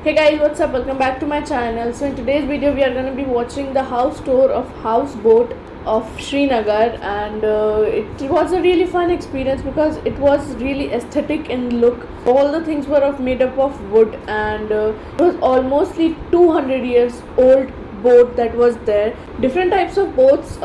Hey guys, what's up? Welcome back to my channel. So in today's video we are going to be watching the house tour of houseboat of Srinagar, and it was a really fun experience because it was really aesthetic in look. All the things were made up of wood, and it was almost 200 years old boat that was there. Different types of boats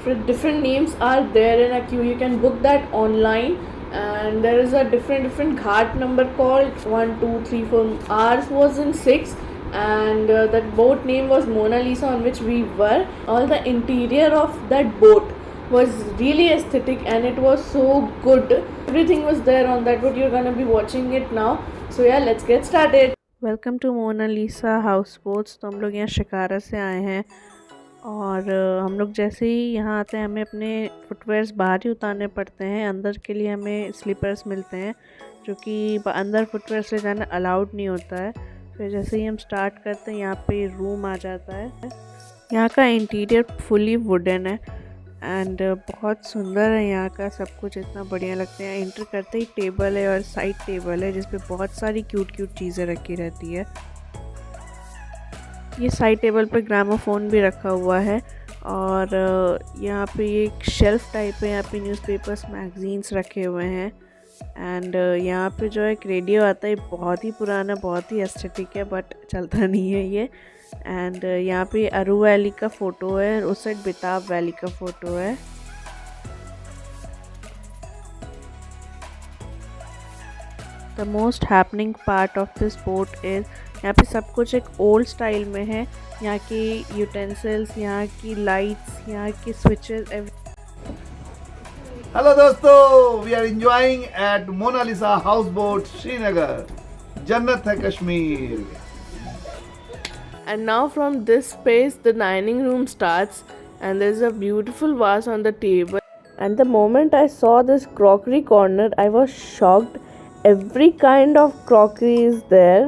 with different names are there in a queue. You can book that online, and there is a different ghat number called 1 2 3 4. Ours was in 6, and that boat name was Mona Lisa, on which we were. All the interior of that boat was really aesthetic and it was so good. Everything was there on that boat. You're gonna be watching it now. So yeah, let's get started. Welcome to Monalisa house boats. तो हम लोग यहाँ शिकारा से आए हैं, और हम लोग जैसे ही यहाँ आते हैं हमें अपने फुटवेयर्स बाहर ही उतारने पड़ते हैं। अंदर के लिए हमें स्लीपर्स मिलते हैं, जो कि अंदर फुटवेयर से जाना अलाउड नहीं होता है। फिर जैसे ही हम स्टार्ट करते हैं यहाँ पे रूम आ जाता है। यहाँ का इंटीरियर फुली वुडन है एंड बहुत सुंदर है। यहाँ का सब कुछ इतना बढ़िया लगता है। एंटर करते ही टेबल है और साइड टेबल है जिस पे बहुत सारी क्यूट चीज़ें रखी रहती है। ये साइड टेबल पे ग्रामोफोन भी रखा हुआ है, और यहाँ पे एक शेल्फ टाइप है। यहाँ पे न्यूज़पेपर्स मैगजीन्स रखे हुए हैं, एंड यहाँ पे जो एक रेडियो आता है, बहुत ही पुराना, बहुत ही एस्थेटिक है, बट चलता नहीं है ये। एंड यहाँ पे अरू वैली का फ़ोटो है, उस साइड बेताब वैली का फ़ोटो है। The most happening part of this boat is, यहाँ पे सब कुछ एक ओल्ड स्टाइल में है। यहाँ की यूटेंसिल्स, यहाँ की लाइट्स, यहाँ की स्विचेस। हेलो दोस्तों, we are enjoying at Monalisa house boat Srinagar. जन्नत है Kashmir. And now from this space the dining room starts, and there's a beautiful vase on the table. And the moment I saw this crockery corner, I was shocked. Every kind of crockery is there,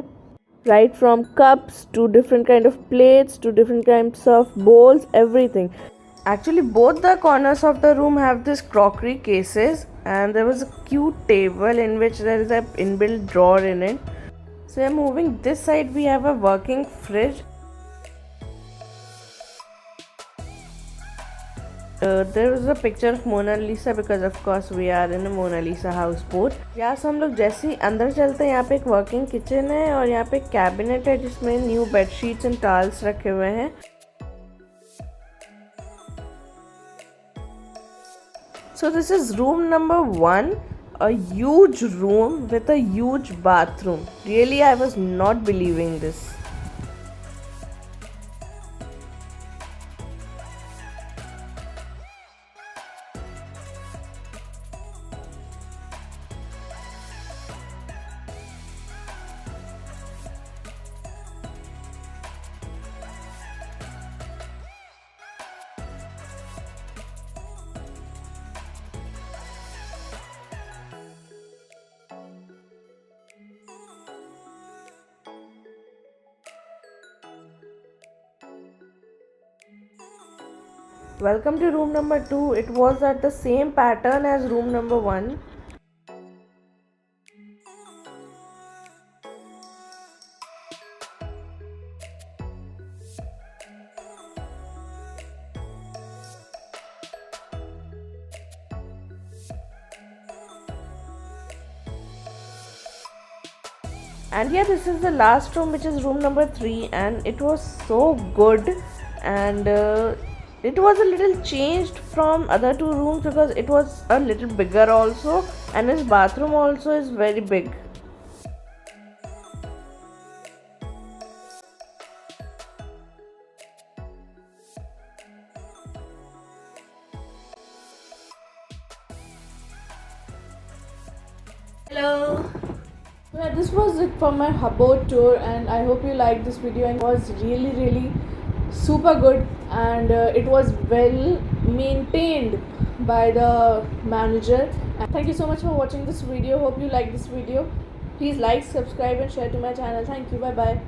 right from cups to different kind of plates to different kinds of bowls, everything. Actually both the corners of the room have this crockery cases, and there was a cute table in which there is a inbuilt drawer in it. So I'm moving this side, we have a working fridge. There is a picture of Mona Lisa because of course we are in a Mona Lisa houseboat. यहाँ से हम लोग जैसे ही अंदर चलते हैं, यहाँ पे एक वर्किंग किचन है, और यहाँ पे एक कैबिनेट है जिसमें न्यू बेडशीट्स एंड टॉवल्स रखे हुए हैं। So this is room number 1, a huge room with a huge bathroom. Really, I was not believing this. Welcome to room number 2. It was at the same pattern as room number 1. And yeah, this is the last room, which is room number 3, and it was so good. And it was a little changed from other 2 rooms because it was a little bigger also, and his bathroom also is very big. Hello. Yeah, this was it for my boat tour, and I hope you liked this video, and it was really super good, and it was well maintained by the manager. And thank you so much for watching this video. Hope you like this video. Please like, subscribe and share to my channel. Thank you. Bye bye.